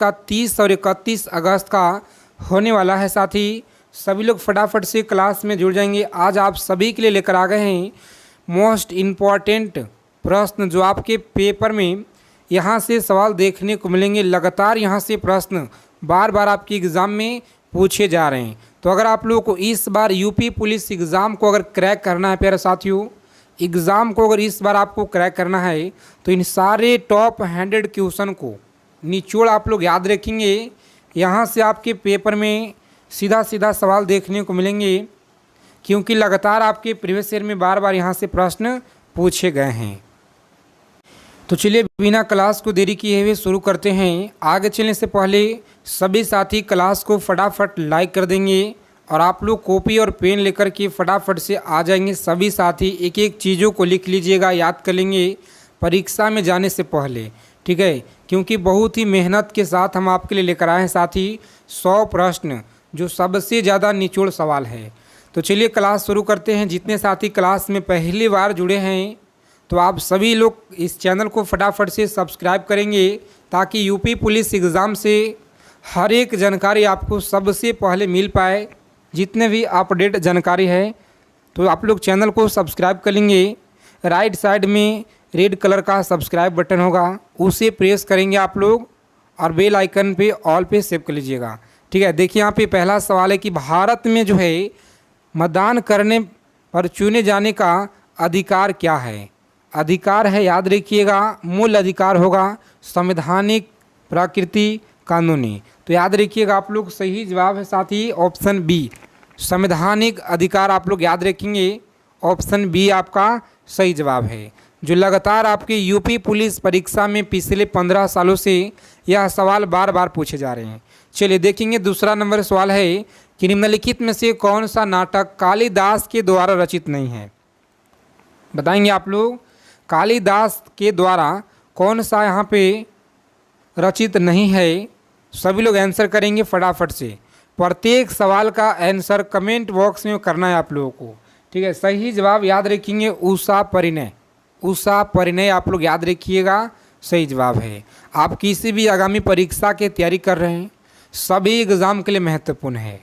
का 30 और 31 अगस्त का होने वाला है। साथ ही सभी लोग फटाफट से क्लास में जुड़ जाएंगे। आज आप सभी के लिए लेकर आ गए हैं मोस्ट इम्पॉर्टेंट प्रश्न, जो आपके पेपर में यहाँ से सवाल देखने को मिलेंगे। लगातार यहाँ से प्रश्न बार बार आपके एग्ज़ाम में पूछे जा रहे हैं। तो अगर आप लोगों को इस बार यूपी पुलिस एग्ज़ाम को अगर क्रैक करना है प्यारे साथियों, एग्ज़ाम को अगर इस बार आपको क्रैक करना है तो इन सारे टॉप 100 क्वेश्चन को निचोड़ आप लोग याद रखेंगे। यहाँ से आपके पेपर में सीधा सीधा सवाल देखने को मिलेंगे, क्योंकि लगातार आपके प्रीवियस ईयर में बार बार यहाँ से प्रश्न पूछे गए हैं। तो चलिए बिना क्लास को देरी किए हुए शुरू करते हैं। आगे चलने से पहले सभी साथी क्लास को फटाफट लाइक कर देंगे और आप लोग कॉपी और पेन लेकर के फटाफट से आ जाएंगे। सभी साथी एक एक चीज़ों को लिख लीजिएगा, याद कर लेंगे परीक्षा में जाने से पहले, ठीक है, क्योंकि बहुत ही मेहनत के साथ हम आपके लिए लेकर आए हैं। साथ ही 100 प्रश्न जो सबसे ज़्यादा निचोड़ सवाल है। तो चलिए क्लास शुरू करते हैं। जितने साथी क्लास में पहली बार जुड़े हैं तो आप सभी लोग इस चैनल को फटाफट से सब्सक्राइब करेंगे, ताकि यूपी पुलिस एग्ज़ाम से हर एक जानकारी आपको सबसे पहले मिल पाए। जितने भी अपडेट जानकारी है तो आप लोग चैनल को सब्सक्राइब कर लेंगे। राइट साइड में रेड कलर का सब्सक्राइब बटन होगा, उसे प्रेस करेंगे आप लोग और बेल आइकन पे ऑल पे सेव कर लीजिएगा, ठीक है। देखिए यहाँ पे पहला सवाल है कि भारत में जो है मतदान करने पर चुने जाने का अधिकार क्या है। अधिकार है, याद रखिएगा, मूल अधिकार होगा संवैधानिक, प्रकृति, कानूनी। तो याद रखिएगा आप लोग, सही जवाब है साथ ही ऑप्शन बी, संवैधानिक अधिकार आप लोग याद रखेंगे। ऑप्शन बी आपका सही जवाब है। जो लगातार आपके यूपी पुलिस परीक्षा में पिछले 15 सालों से यह सवाल बार बार पूछे जा रहे हैं। चलिए देखेंगे दूसरा नंबर सवाल है कि निम्नलिखित में से कौन सा नाटक कालिदास के द्वारा रचित नहीं है। बताएंगे आप लोग, कालिदास के द्वारा कौन सा यहाँ पे रचित नहीं है। सभी लोग आंसर करेंगे फटाफट से। प्रत्येक सवाल का आंसर कमेंट बॉक्स में करना है आप लोगों को, ठीक है। सही जवाब याद रखेंगे उषा परिणय। उषा परिणय आप लोग याद रखिएगा, सही जवाब है। आप किसी भी आगामी परीक्षा की तैयारी कर रहे हैं, सभी एग्ज़ाम के लिए महत्वपूर्ण है।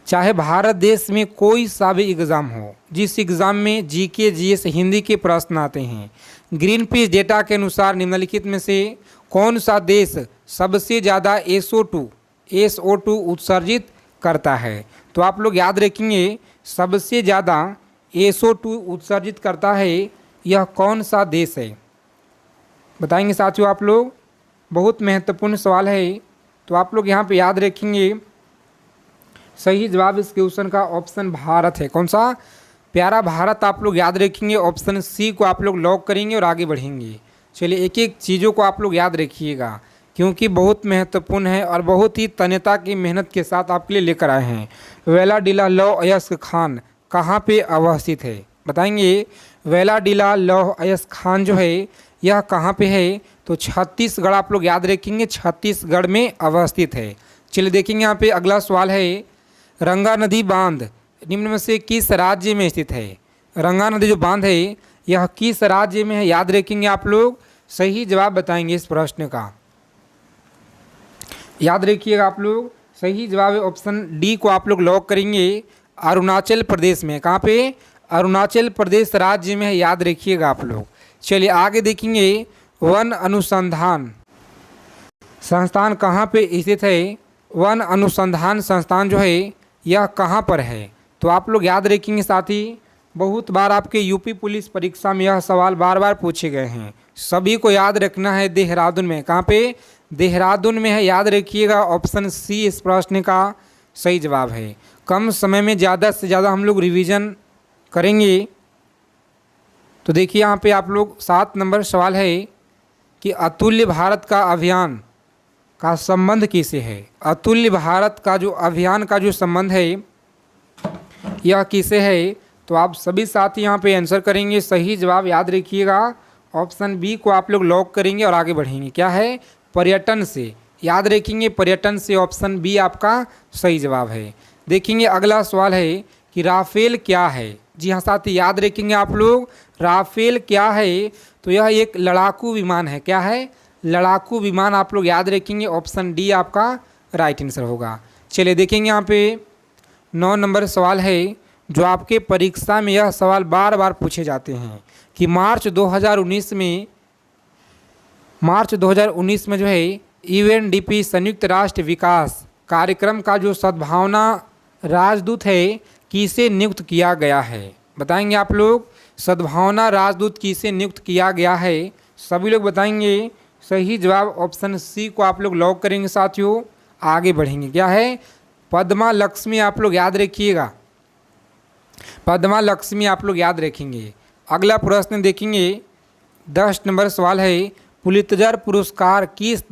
चाहे भारत देश में कोई सा भी एग्ज़ाम हो, जिस एग्ज़ाम में जीके, जीएस, हिंदी के प्रश्न आते हैं, ग्रीन पीस डेटा के अनुसार निम्नलिखित में से कौन सा देश सबसे ज़्यादा SO2 उत्सर्जित करता है। तो आप लोग याद रखेंगे सबसे ज़्यादा SO2 उत्सर्जित करता है यह कौन सा देश है। बताएंगे साथियों आप लोग, बहुत महत्वपूर्ण सवाल है। तो आप लोग यहाँ पे याद रखेंगे सही जवाब इस क्वेश्चन का ऑप्शन भारत है। कौन सा? प्यारा भारत आप लोग याद रखेंगे। ऑप्शन सी को आप लोग लॉक करेंगे और आगे बढ़ेंगे। चलिए एक एक चीज़ों को आप लोग याद रखिएगा, क्योंकि बहुत महत्वपूर्ण है और बहुत ही तन्यता की मेहनत के साथ आपके लिए लेकर आए हैं। वेलाडिला लौह अयस्क खान कहाँ पे अवस्थित है? बताएंगे। वेलाडिला लौह अयस्क खान जो है यह कहाँ पे है? तो छत्तीसगढ़ आप लोग याद रखेंगे, छत्तीसगढ़ में अवस्थित है। चलिए देखेंगे यहाँ पे अगला सवाल है, रंगा नदी बांध निम्न में से किस राज्य में स्थित है? रंगा नदी जो बांध है यह किस राज्य में है? याद रखेंगे आप लोग, सही जवाब बताएंगे इस प्रश्न का। याद रखिएगा आप लोग, सही जवाब है ऑप्शन डी को आप लोग लॉक करेंगे। अरुणाचल प्रदेश में। कहाँ पे? अरुणाचल प्रदेश राज्य में है, याद रखिएगा आप लोग। चलिए आगे देखेंगे, वन अनुसंधान संस्थान कहाँ पे स्थित है? वन अनुसंधान संस्थान जो है यह कहाँ पर है? तो आप लोग याद रखेंगे साथी, बहुत बार आपके यूपी पुलिस परीक्षा में यह सवाल बार बार पूछे गए हैं। सभी को याद रखना है, देहरादून में। कहाँ पे? देहरादून में है, याद रखिएगा। ऑप्शन सी इस प्रश्न का सही जवाब है। कम समय में ज़्यादा से ज़्यादा हम लोग रिवीजन करेंगे। तो देखिए यहाँ पे आप लोग 7 नंबर सवाल है कि अतुल्य भारत का अभियान का संबंध किसे है? अतुल्य भारत का जो अभियान का जो संबंध है यह किसे है? तो आप सभी साथी यहाँ पे आंसर करेंगे। सही जवाब याद रखिएगा, ऑप्शन बी को आप लोग लॉक करेंगे और आगे बढ़ेंगे। क्या है? पर्यटन से। याद रखेंगे पर्यटन से, ऑप्शन बी आपका सही जवाब है। देखेंगे अगला सवाल है कि राफेल क्या है? जी हाँ साथी, याद रखेंगे आप लोग, राफेल क्या है? तो यह एक लड़ाकू विमान है। क्या है? लड़ाकू विमान आप लोग याद रखेंगे, ऑप्शन डी आपका राइट आंसर होगा। चलिए देखेंगे यहाँ पे 9 नंबर सवाल है जो आपके परीक्षा में यह सवाल बार बार पूछे जाते हैं कि मार्च 2019 में जो है यूएनडीपी संयुक्त राष्ट्र विकास कार्यक्रम का जो सद्भावना राजदूत है किसे नियुक्त किया गया है? बताएंगे आप लोग, सद्भावना राजदूत किसे नियुक्त किया गया है? सभी लोग बताएंगे। सही जवाब ऑप्शन सी को आप लोग लॉक करेंगे साथियों। आगे बढ़ेंगे, क्या है? पद्मा लक्ष्मी आप लोग याद रखिएगा, पद्मा लक्ष्मी आप लोग याद रखेंगे। अगला प्रश्न देखेंगे 10 नंबर सवाल है पुलित्जर पुरस्कार किस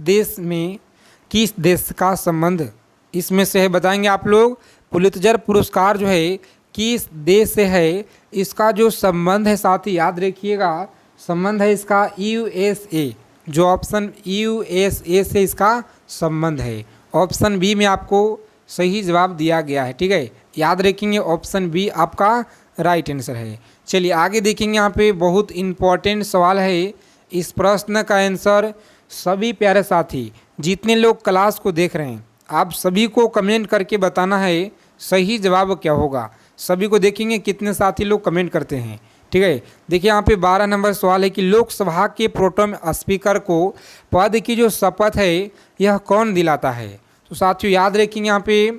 देश का संबंध इसमें से है? बताएंगे आप लोग। पुलित्जर पुरस्कार जो है किस देश से है, इसका जो संबंध है साथी याद रखिएगा, संबंध है इसका यूएसए, जो ऑप्शन यूएसए से इसका संबंध है। ऑप्शन बी में आपको सही जवाब दिया गया है, ठीक है, याद रखेंगे ऑप्शन बी आपका राइट आंसर है। चलिए आगे देखेंगे, यहाँ पे बहुत इम्पॉर्टेंट सवाल है। इस प्रश्न का आंसर सभी प्यारे साथी जितने लोग क्लास को देख रहे हैं आप सभी को कमेंट करके बताना है सही जवाब क्या होगा। सभी को देखेंगे कितने साथी लोग कमेंट करते हैं, ठीक है। देखिए यहाँ पे 12 नंबर सवाल है कि लोकसभा के प्रोटेम स्पीकर को पद की जो शपथ है यह कौन दिलाता है? तो साथियों याद रखेंगे यहाँ पे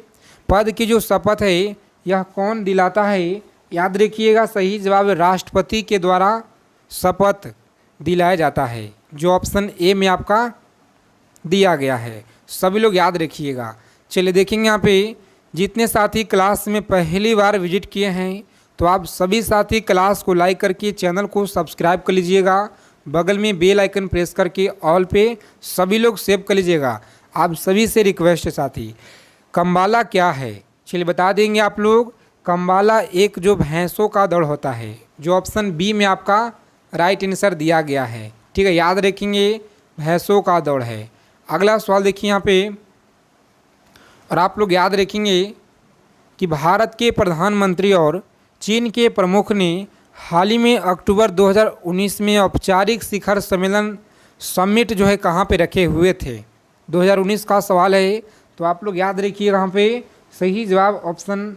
पद की जो शपथ है यह कौन दिलाता है? याद रखिएगा सही जवाब राष्ट्रपति के द्वारा शपथ दिलाया जाता है, जो ऑप्शन ए में आपका दिया गया है। सभी लोग याद रखिएगा। चलिए देखेंगे यहाँ पे जितने साथी क्लास में पहली बार विजिट किए हैं तो आप सभी साथी क्लास को लाइक करके चैनल को सब्सक्राइब कर लीजिएगा, बगल में बेल आइकन प्रेस करके ऑल पे सभी लोग सेव कर लीजिएगा। आप सभी से रिक्वेस्ट है साथी, कम्बाला क्या है? चलिए बता देंगे आप लोग। कम्बाला एक जो भैंसों का दौड़ होता है, जो ऑप्शन बी में आपका राइट आंसर दिया गया है, ठीक है, याद रखेंगे भैंसों का दौड़ है। अगला सवाल देखिए यहाँ पे, और आप लोग याद रखेंगे कि भारत के प्रधानमंत्री और चीन के प्रमुख ने हाल ही में अक्टूबर 2019 में औपचारिक शिखर सम्मेलन समिट जो है कहाँ पे रखे हुए थे? 2019 का सवाल है, तो आप लोग याद रखिए यहाँ पे सही जवाब ऑप्शन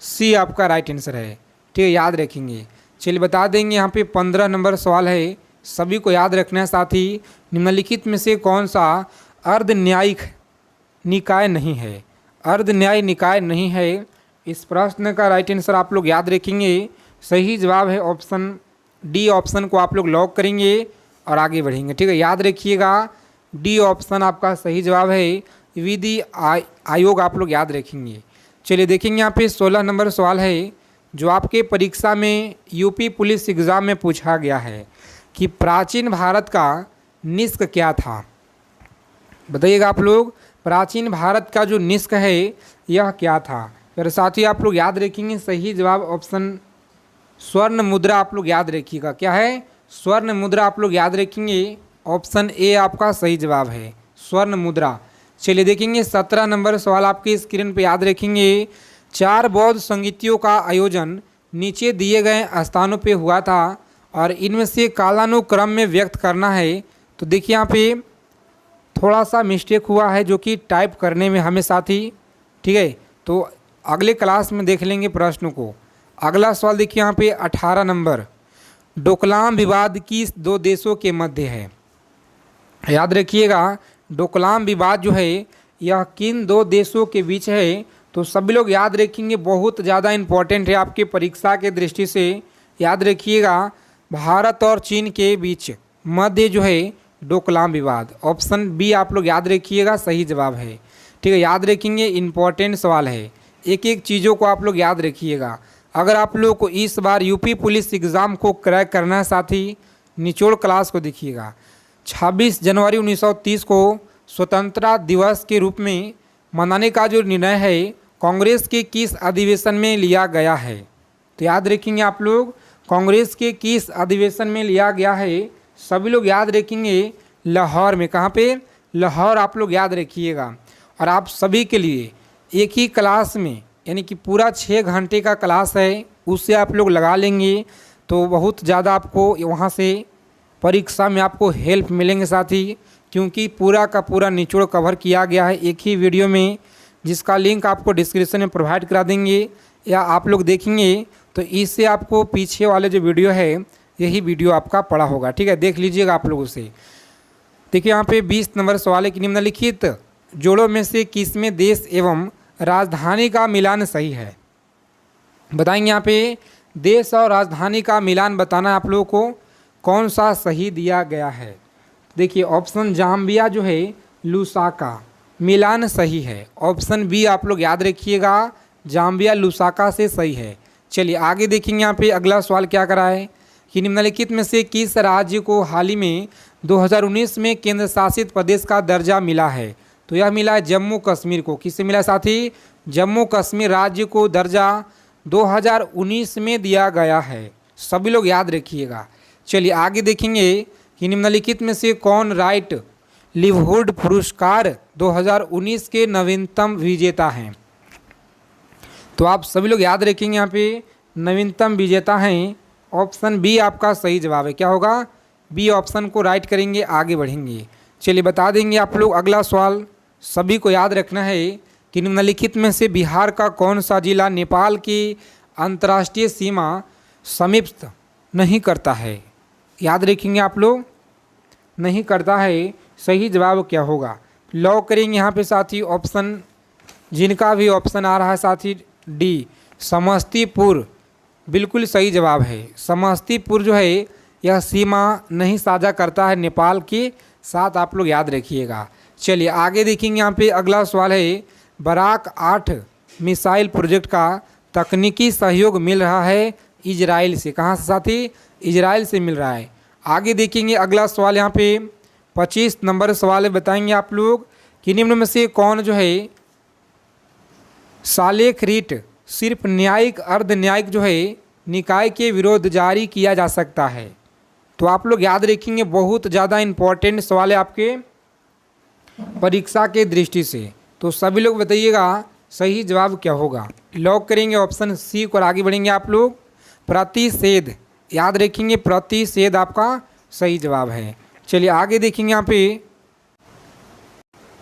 सी आपका राइट आंसर है, ठीक है, याद रखेंगे। चलिए बता देंगे यहाँ पे 15 नंबर सवाल है, सभी को याद रखना है साथी। निम्नलिखित में से कौन सा अर्ध न्यायिक निकाय नहीं है? अर्ध न्याय निकाय नहीं है, इस प्रश्न का राइट आंसर आप लोग याद रखेंगे। सही जवाब है ऑप्शन डी, ऑप्शन को आप लोग लॉक करेंगे और आगे बढ़ेंगे, ठीक है, याद रखिएगा डी ऑप्शन आपका सही जवाब है। विधि आयोग आप लोग याद रखेंगे। चलिए देखेंगे यहाँ पे 16 नंबर सवाल है जो आपके परीक्षा में यूपी पुलिस एग्ज़ाम में पूछा गया है कि प्राचीन भारत का निष्क क्या था? बताइएगा आप लोग, प्राचीन भारत का जो निष्क है यह क्या था? फिर साथ ही आप लोग याद रखेंगे सही जवाब ऑप्शन स्वर्ण मुद्रा आप लोग याद रखिएगा। क्या है? स्वर्ण मुद्रा आप लोग याद रखेंगे, ऑप्शन ए आपका सही जवाब है, स्वर्ण मुद्रा। चलिए देखेंगे 17 नंबर सवाल आपके स्क्रीन पे याद रखेंगे। 4 बौद्ध संगीतियों का आयोजन नीचे दिए गए स्थानों पे हुआ था और इनमें से कालानुक्रम में व्यक्त करना है। तो देखिए यहाँ पे थोड़ा सा मिस्टेक हुआ है जो कि टाइप करने में हमें साथी, ठीक है, तो अगले क्लास में देख लेंगे प्रश्नों को। अगला सवाल देखिए यहाँ पे 18 नंबर, डोकलाम विवाद किस 2 देशों के मध्य है? याद रखिएगा डोकलाम विवाद जो है यह किन 2 देशों के बीच है? तो सभी लोग याद रखेंगे, बहुत ज़्यादा इम्पोर्टेंट है आपके परीक्षा के दृष्टि से। याद रखिएगा भारत और चीन के बीच मध्य जो है डोकलाम विवाद, ऑप्शन बी आप लोग याद रखिएगा सही जवाब है, ठीक है, याद रखेंगे, इम्पॉर्टेंट सवाल है, एक एक चीज़ों को आप लोग याद रखिएगा। अगर आप लोग को इस बार यूपी पुलिस एग्ज़ाम को क्रैक करना है साथी, निचोड़ क्लास को देखिएगा। 26 जनवरी 1930 को स्वतंत्रता दिवस के रूप में मनाने का जो निर्णय है कांग्रेस के किस अधिवेशन में लिया गया है? तो याद रखेंगे आप लोग कांग्रेस के किस अधिवेशन में लिया गया है? सभी लोग याद रखेंगे लाहौर में। कहाँ पे? लाहौर आप लोग याद रखिएगा। और आप सभी के लिए एक ही क्लास में यानी कि पूरा 6 घंटे का क्लास है, उससे आप लोग लगा लेंगे तो बहुत ज़्यादा आपको वहाँ से परीक्षा में आपको हेल्प मिलेंगे साथी। क्योंकि पूरा का पूरा निचोड़ कवर किया गया है एक ही वीडियो में, जिसका लिंक आपको डिस्क्रिप्शन में प्रोवाइड करा देंगे, या आप लोग देखेंगे तो इससे आपको पीछे वाले जो वीडियो है यही वीडियो आपका पड़ा होगा। ठीक है, देख लीजिएगा आप लोग उसे। देखिए यहाँ पे 20 नंबर सवाल है कि निम्नलिखित जोड़ों में से किसमें देश एवं राजधानी का मिलान सही है। बताएंगे यहाँ पे देश और राजधानी का मिलान बताना है आप लोगों को, कौन सा सही दिया गया है। देखिए ऑप्शन जाम्बिया जो है लुसाका, मिलान सही है। ऑप्शन बी आप लोग याद रखिएगा, जाम्बिया लुसाका से सही है। चलिए आगे देखेंगे यहाँ पे अगला सवाल क्या करा है कि निम्नलिखित में से किस राज्य को हाल ही में 2019 में केंद्र शासित प्रदेश का दर्जा मिला है। तो यह मिला है जम्मू कश्मीर को। किससे मिला साथी? जम्मू कश्मीर राज्य को दर्जा 2019 में दिया गया है, सभी लोग याद रखिएगा। चलिए आगे देखेंगे कि निम्नलिखित में से कौन राइट लिवहुड पुरस्कार 2019 के नवीनतम विजेता हैं। तो आप सभी लोग याद रखेंगे यहाँ पे नवीनतम विजेता हैं ऑप्शन बी आपका सही जवाब है। क्या होगा? बी ऑप्शन को राइट करेंगे, आगे बढ़ेंगे। चलिए बता देंगे आप लोग अगला सवाल सभी को याद रखना है कि निम्नलिखित में से बिहार का कौन सा जिला नेपाल की अंतर्राष्ट्रीय सीमा समीप नहीं करता है। याद रखेंगे आप लोग, नहीं करता है। सही जवाब क्या होगा? लॉक करेंगे यहाँ पे साथी ऑप्शन, जिनका भी ऑप्शन आ रहा है साथी डी समस्तीपुर, बिल्कुल सही जवाब है। समस्तीपुर जो है यह सीमा नहीं साझा करता है नेपाल के साथ, आप लोग याद रखिएगा। चलिए आगे देखेंगे यहाँ पे अगला सवाल है बराक 8 मिसाइल प्रोजेक्ट का तकनीकी सहयोग मिल रहा है इजराइल से। कहाँ से साथी? इजराइल से मिल रहा है। आगे देखेंगे अगला सवाल यहाँ पे 25 नंबर सवाल बताएंगे आप लोग कि निम्न में से कौन जो है सालेख रीट सिर्फ न्यायिक अर्ध न्यायिक जो है निकाय के विरोध जारी किया जा सकता है। तो आप लोग याद रखेंगे, बहुत ज़्यादा इम्पोर्टेंट सवाल है आपके परीक्षा के दृष्टि से। तो सभी लोग बताइएगा सही जवाब क्या होगा। लॉक करेंगे ऑप्शन सी को और आगे बढ़ेंगे आप लोग। प्रतिषेध, याद रखेंगे प्रतिषेध आपका सही जवाब है। चलिए आगे देखेंगे यहाँ पे,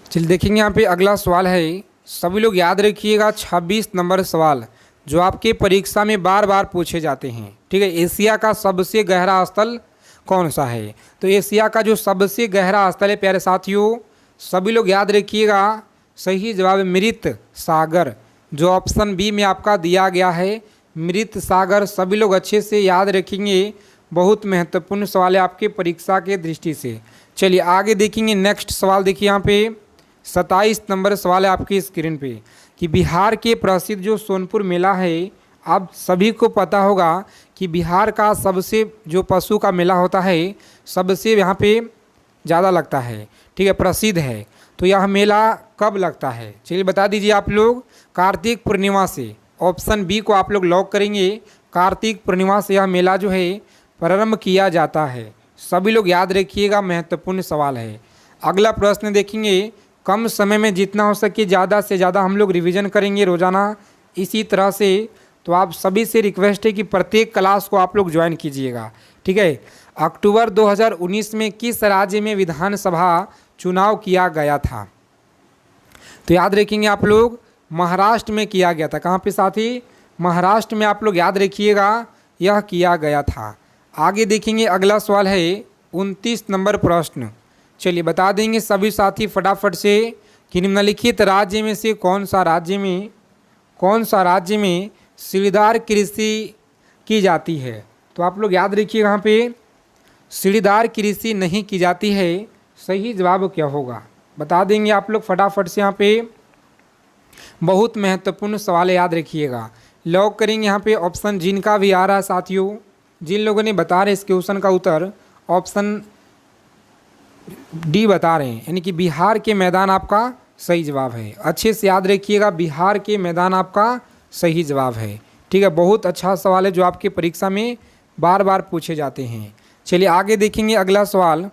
चलिए देखेंगे यहाँ पे अगला सवाल है, सभी लोग याद रखिएगा 26 नंबर सवाल जो आपके परीक्षा में बार बार पूछे जाते हैं। ठीक है, एशिया का सबसे गहरा स्थल कौन सा है। तो एशिया का जो सबसे गहरा स्थल है प्यारे साथियों, सभी लोग याद रखिएगा सही जवाब है मृत सागर, जो ऑप्शन बी में आपका दिया गया है मृत सागर। सभी लोग अच्छे से याद रखेंगे, बहुत महत्वपूर्ण सवाल है आपके परीक्षा के दृष्टि से। चलिए आगे देखेंगे नेक्स्ट सवाल। देखिए यहाँ पे 27 नंबर सवाल है आपकी स्क्रीन पे कि बिहार के प्रसिद्ध जो सोनपुर मेला है, आप सभी को पता होगा कि बिहार का सबसे जो पशु का मेला होता है सबसे यहाँ पे ज़्यादा लगता है। ठीक है, प्रसिद्ध है। तो यह मेला कब लगता है? चलिए बता दीजिए आप लोग। कार्तिक पूर्णिमा से, ऑप्शन बी को आप लोग लॉक करेंगे। कार्तिक पूर्णिमा से यह मेला जो है प्रारंभ किया जाता है। सभी लोग याद रखिएगा, महत्वपूर्ण सवाल है। अगला प्रश्न देखेंगे, कम समय में जितना हो सके ज़्यादा से ज़्यादा हम लोग रिवीजन करेंगे रोज़ाना इसी तरह से। तो आप सभी से रिक्वेस्ट है कि प्रत्येक क्लास को आप लोग ज्वाइन कीजिएगा। ठीक है, अक्टूबर 2019 में किस राज्य में विधानसभा चुनाव किया गया था? तो याद रखेंगे आप लोग महाराष्ट्र में किया गया था। कहाँ पे साथी? महाराष्ट्र में आप लोग याद रखिएगा यह किया गया था। आगे देखेंगे अगला सवाल है 29 नंबर प्रश्न। चलिए बता देंगे सभी साथी फटाफट से कि निम्नलिखित राज्य में से कौन सा राज्य में सीढ़ीदार कृषि की जाती है। तो आप लोग याद रखिए यहाँ पे सीढ़ीदार कृषि नहीं की जाती है। सही जवाब क्या होगा बता देंगे आप लोग फटाफट से। यहाँ पे बहुत महत्वपूर्ण सवाल है, याद रखिएगा। लॉक करेंगे यहाँ पे ऑप्शन, जिनका भी आ रहा है साथियों, जिन लोगों ने बता रहे इस क्वेश्चन का उत्तर ऑप्शन डी बता रहे हैं, यानी कि बिहार के मैदान आपका सही जवाब है। अच्छे से याद रखिएगा, बिहार के मैदान आपका सही जवाब है। ठीक है, बहुत अच्छा सवाल है जो आपके परीक्षा में बार बार पूछे जाते हैं। चलिए आगे देखेंगे अगला सवाल।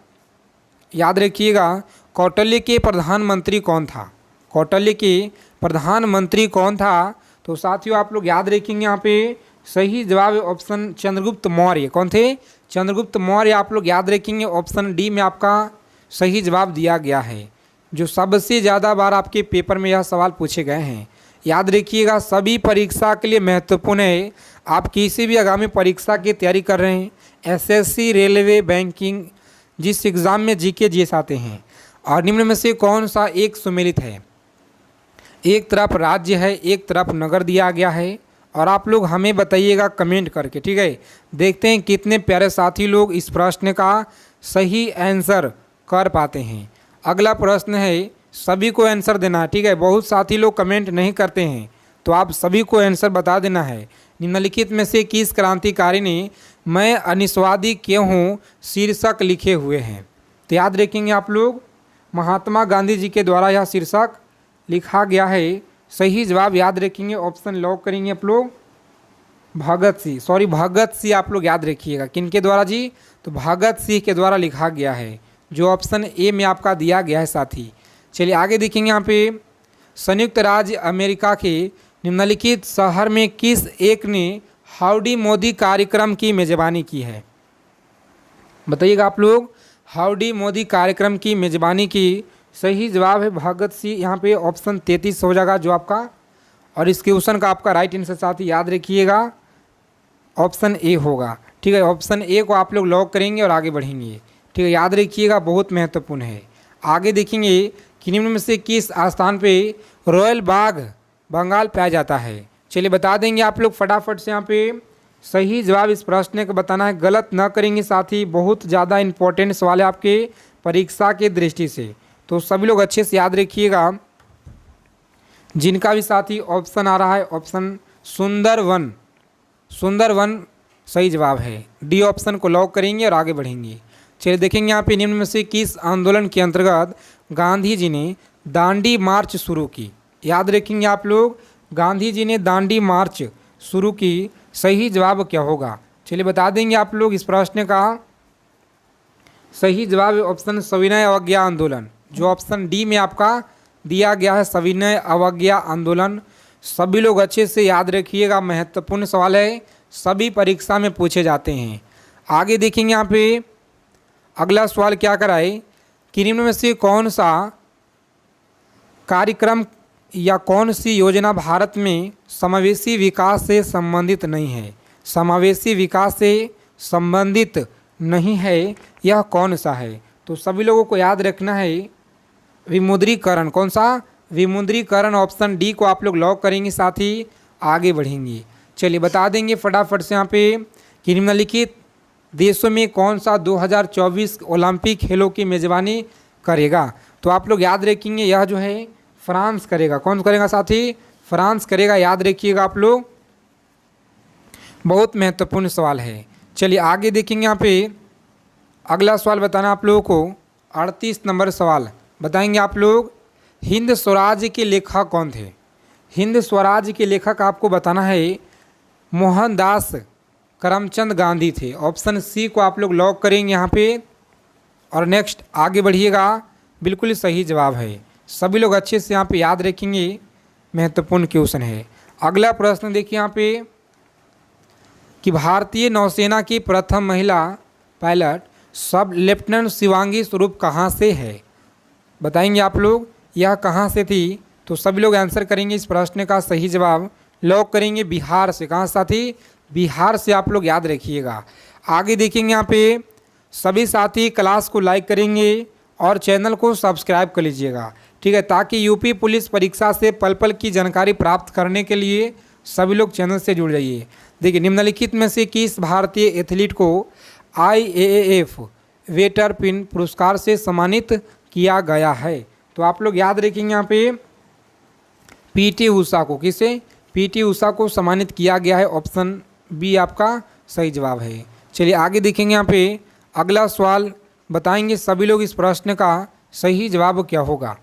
याद रखिएगा कौटिल्य के प्रधानमंत्री कौन था? कौटिल्य के प्रधानमंत्री कौन था? तो साथियों आप लोग याद रखेंगे यहाँ पे सही जवाब है ऑप्शन चंद्रगुप्त मौर्य। कौन थे? चंद्रगुप्त मौर्य। आप लोग याद रखेंगे ऑप्शन डी में आपका सही जवाब दिया गया है। जो सबसे ज़्यादा बार आपके पेपर में यह सवाल पूछे गए हैं। याद रखिएगा, सभी परीक्षा के लिए महत्वपूर्ण है। आप किसी भी आगामी परीक्षा की तैयारी कर रहे हैं, एसएससी, रेलवे, बैंकिंग, जिस एग्ज़ाम में जीके जीएस आते हैं, और निम्न में से कौन सा एक सुमेलित है। एक तरफ राज्य है, एक तरफ नगर दिया गया है, और आप लोग हमें बताइएगा कमेंट करके, ठीक है। देखते हैं कितने प्यारे साथी लोग इस प्रश्न का सही आंसर कर पाते हैं। अगला प्रश्न है, सभी को आंसर देना है, ठीक है। बहुत साथी लोग कमेंट नहीं करते हैं, तो आप सभी को आंसर बता देना है। निम्नलिखित में से किस क्रांतिकारी ने मैं अनिस्वादी क्यों हूँ शीर्षक लिखे हुए हैं। तो याद रखेंगे आप लोग, महात्मा गांधी जी के द्वारा यह शीर्षक लिखा गया है। सही जवाब याद रखेंगे, ऑप्शन लॉक करेंगे आप लोग, भगत सिंह आप लोग याद रखिएगा। किनके द्वारा जी, तो भगत सिंह के द्वारा लिखा गया है, जो ऑप्शन ए में आपका दिया गया है साथी। चलिए आगे देखेंगे यहाँ पे, संयुक्त राज्य अमेरिका के निम्नलिखित शहर में किस एक ने हाउडी मोदी कार्यक्रम की मेज़बानी की है। बताइएगा आप लोग, हाउडी मोदी कार्यक्रम की मेज़बानी की। सही जवाब है भगत सिंह। यहाँ पे ऑप्शन 33 हो जाएगा जो आपका, और इस क्वेश्चन का आपका राइट आंसर साथी याद रखिएगा ऑप्शन ए होगा, ठीक है। ऑप्शन ए को आप लोग लॉक करेंगे और आगे बढ़ेंगे, ठीक है। याद रखिएगा, बहुत महत्वपूर्ण है। आगे देखेंगे कि निम्न में से किस स्थान पे रॉयल बाग बंगाल पाया जाता है। चलिए बता देंगे आप लोग फटाफट से। यहाँ पे सही जवाब इस प्रश्न का बताना है, गलत न करेंगे साथी। बहुत ज़्यादा इंपॉर्टेंट सवाल है आपके परीक्षा के दृष्टि से, तो सभी लोग अच्छे से याद रखिएगा। जिनका भी साथी ऑप्शन आ रहा है, ऑप्शन सुंदरवन सही जवाब है। डी ऑप्शन को लॉक करेंगे और आगे बढ़ेंगे। चलिए देखेंगे यहाँ पे निम्न में से किस आंदोलन के अंतर्गत गांधी जी ने दांडी मार्च शुरू की। याद रखेंगे आप लोग, गांधी जी ने दांडी मार्च शुरू की। सही जवाब क्या होगा, चलिए बता देंगे आप लोग। इस प्रश्न का सही जवाब है ऑप्शन सविनय अवज्ञा आंदोलन, जो ऑप्शन डी में आपका दिया गया है, सविनय अवज्ञा आंदोलन। सभी लोग अच्छे से याद रखिएगा, महत्वपूर्ण सवाल है, सभी परीक्षा में पूछे जाते हैं। आगे देखेंगे यहाँ पे अगला सवाल क्या कराए कि निम्न में से कौन सा कार्यक्रम या कौन सी योजना भारत में समावेशी विकास से संबंधित नहीं है। समावेशी विकास से संबंधित नहीं है, यह कौन सा है। तो सभी लोगों को याद रखना है विमुद्रीकरण। कौन सा, विमुद्रीकरण। ऑप्शन डी को आप लोग लॉक करेंगे, साथ ही आगे बढ़ेंगे। चलिए बता देंगे फटाफट से यहाँ पे कि निम्नलिखित देशों में कौन सा 2024 ओलंपिक खेलों की मेज़बानी करेगा। तो आप लोग याद रखेंगे, यह जो है फ्रांस करेगा। कौन करेगा साथी, फ्रांस करेगा, याद रखिएगा आप लोग, बहुत महत्वपूर्ण सवाल है। चलिए आगे देखेंगे यहाँ पे अगला सवाल बताना आप लोगों को। 38 नंबर सवाल बताएंगे आप लोग, हिंद स्वराज के लेखक कौन थे। हिंद स्वराज के लेखक आपको बताना है मोहनदास करमचंद गांधी थे। ऑप्शन सी को आप लोग लॉक करेंगे यहाँ पे, और नेक्स्ट आगे बढ़िएगा, बिल्कुल सही जवाब है। सभी लोग अच्छे से यहाँ पे याद रखेंगे, महत्वपूर्ण क्वेश्चन है। अगला प्रश्न देखिए यहाँ पे कि भारतीय नौसेना की प्रथम महिला पायलट सब लेफ्टिनेंट शिवांगी स्वरूप कहाँ से है। बताएंगे आप लोग, यह कहाँ से थी। तो सभी लोग आंसर करेंगे इस प्रश्न का सही जवाब, लॉक करेंगे बिहार से। कहाँ साथी, बिहार से आप लोग याद रखिएगा। आगे देखेंगे यहाँ पे सभी साथी क्लास को लाइक करेंगे और चैनल को सब्सक्राइब कर लीजिएगा, ठीक है, ताकि यूपी पुलिस परीक्षा से पल पल की जानकारी प्राप्त करने के लिए सभी लोग चैनल से जुड़ जाइए। देखिए निम्नलिखित में से किस भारतीय एथलीट को IAAF वेटर पिन पुरस्कार से सम्मानित किया गया है। तो आप लोग याद रखेंगे यहाँ पे PT उषा को, किसे, PT उषा को सम्मानित किया गया है। ऑप्शन बी आपका सही जवाब है। चलिए आगे देखेंगे यहाँ पे अगला सवाल बताएंगे सभी लोग, इस प्रश्न का सही जवाब क्या होगा।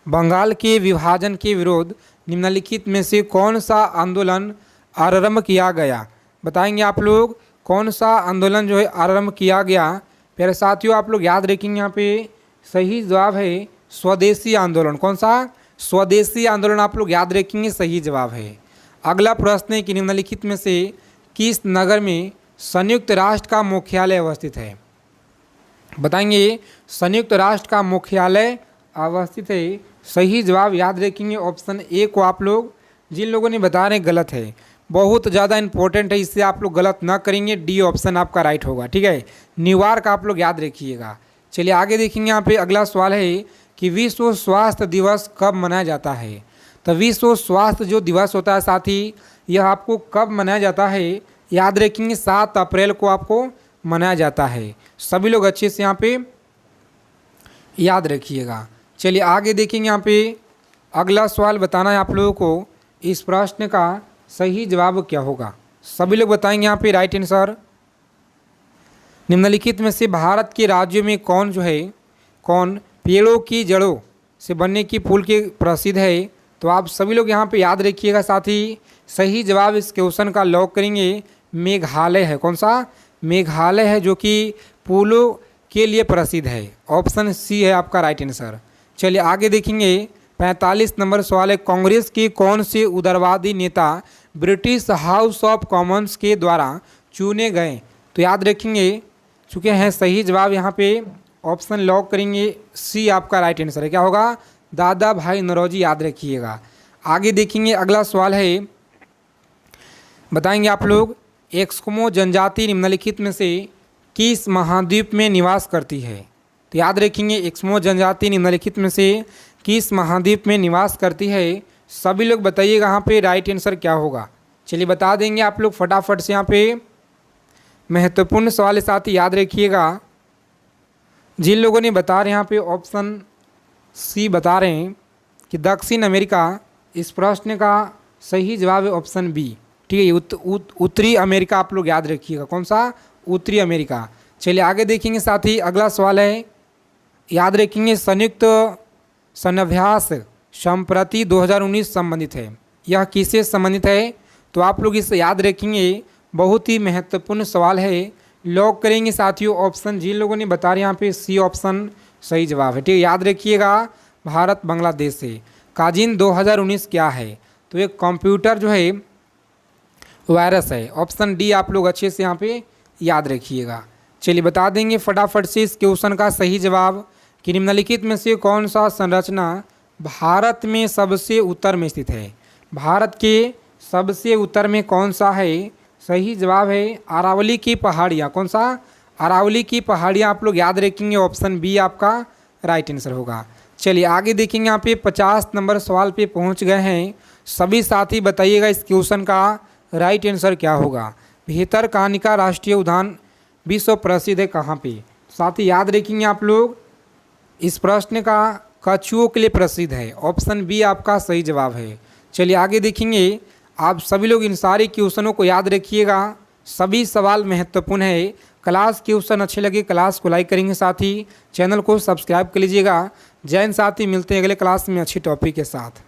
बंगाल के विभाजन के विरोध निम्नलिखित में से कौन सा आंदोलन आरंभ किया गया। बताएंगे आप लोग कौन सा आंदोलन जो है आरंभ किया गया। प्यारे साथियों आप लोग याद रखेंगे, यहाँ पे सही जवाब है स्वदेशी आंदोलन। कौन सा, स्वदेशी आंदोलन आप लोग याद रखेंगे, सही जवाब है। अगला प्रश्न है कि निम्नलिखित में से किस नगर में संयुक्त राष्ट्र का मुख्यालय अवस्थित है। बताएंगे संयुक्त राष्ट्र का मुख्यालय अवस्थित है। सही जवाब याद रखेंगे ऑप्शन ए को आप लोग। जिन लोगों ने बता रहे गलत है, बहुत ज़्यादा इंपॉर्टेंट है, इससे आप लोग गलत ना करेंगे। डी ऑप्शन आपका राइट होगा, ठीक है। न्यूयॉर्क आप लोग याद रखिएगा। चलिए आगे देखेंगे। यहाँ पे अगला सवाल है कि विश्व स्वास्थ्य दिवस कब मनाया जाता है। तो विश्व स्वास्थ्य जो दिवस होता है साथी, यह आपको कब मनाया जाता है याद रखेंगे। 7 अप्रैल को आपको मनाया जाता है। सभी लोग अच्छे से यहाँ पे याद रखिएगा। चलिए आगे देखेंगे। यहाँ पे अगला सवाल बताना है आप लोगों को, इस प्रश्न का सही जवाब क्या होगा। सभी लोग बताएंगे यहाँ पे राइट आंसर। निम्नलिखित में से भारत के राज्यों में कौन पेड़ों की जड़ों से बनने की फूल के प्रसिद्ध है। तो आप सभी लोग यहाँ पे याद रखिएगा। साथ ही सही जवाब इस क्वेश्चन का लॉक करेंगे, मेघालय है। कौन सा? मेघालय है, जो कि फूलों के लिए प्रसिद्ध है। ऑप्शन सी है आपका राइट आंसर। चलिए आगे देखेंगे। 45 नंबर सवाल है, कांग्रेस के कौन से उदारवादी नेता ब्रिटिश हाउस ऑफ कॉमन्स के द्वारा चुने गए। तो याद रखेंगे चुके हैं। सही जवाब यहाँ पे ऑप्शन लॉक करेंगे, सी आपका राइट आंसर है। क्या होगा? दादा भाई नौरोजी, याद रखिएगा। आगे देखेंगे। अगला सवाल है, बताएंगे आप लोग, एस्किमो जनजाति निम्नलिखित में से किस महाद्वीप में निवास करती है। तो याद रखेंगे एस्किमो जनजाति निम्नलिखित में से किस महाद्वीप में निवास करती है। सभी लोग बताइएगा यहाँ पे राइट आंसर क्या होगा। चलिए बता देंगे आप लोग फटाफट से। यहाँ पे महत्वपूर्ण सवाल साथ ही याद रखिएगा। जिन लोगों ने बता रहे हैं यहाँ पे ऑप्शन सी बता रहे हैं कि दक्षिण अमेरिका, इस प्रश्न का सही जवाब है ऑप्शन बी, ठीक है। उत्तरी अमेरिका आप लोग याद रखिएगा। कौन सा? उत्तरी अमेरिका। चलिए आगे देखेंगे। साथ ही अगला सवाल है, याद रखेंगे संयुक्त सन्याभ्यास संप्रति 2019 संबंधित है। यह किससे संबंधित है? तो आप लोग इसे याद रखेंगे, बहुत ही महत्वपूर्ण सवाल है। लॉक करेंगे साथियों ऑप्शन। जिन लोगों ने बता रहे यहाँ पे सी ऑप्शन सही जवाब है, ठीक है। याद रखिएगा भारत बांग्लादेश से। काजिन 2019 क्या है? तो एक कंप्यूटर जो है वायरस है। ऑप्शन डी आप लोग अच्छे से यहाँ पे याद रखिएगा। चलिए बता देंगे फटाफट से इस क्वेश्चन का सही जवाब कि निम्नलिखित में से कौन सा संरचना भारत में सबसे उत्तर में स्थित है। भारत के सबसे उत्तर में कौन सा है? सही जवाब है अरावली की पहाड़ियाँ। कौन सा? अरावली की पहाड़ियाँ आप लोग याद रखेंगे। ऑप्शन बी आपका राइट आंसर होगा। चलिए आगे देखेंगे। यहाँ पे 50 नंबर सवाल पे पहुँच गए हैं। सभी साथी बताइएगा इस क्वेश्चन का राइट आंसर क्या होगा। भितरकनिका राष्ट्रीय उद्यान विश्व प्रसिद्ध है कहाँ पे? साथ ही याद रखेंगे आप लोग, इस प्रश्न का कछुओं के लिए प्रसिद्ध है। ऑप्शन बी आपका सही जवाब है। चलिए आगे देखेंगे। आप सभी लोग इन सारे क्वेश्चनों को याद रखिएगा, सभी सवाल महत्वपूर्ण है। क्लास क्वेश्चन अच्छे लगे क्लास को लाइक करेंगे, साथ ही चैनल को सब्सक्राइब कर लीजिएगा। जय हिंद साथी, मिलते हैं अगले क्लास में अच्छी टॉपिक के साथ।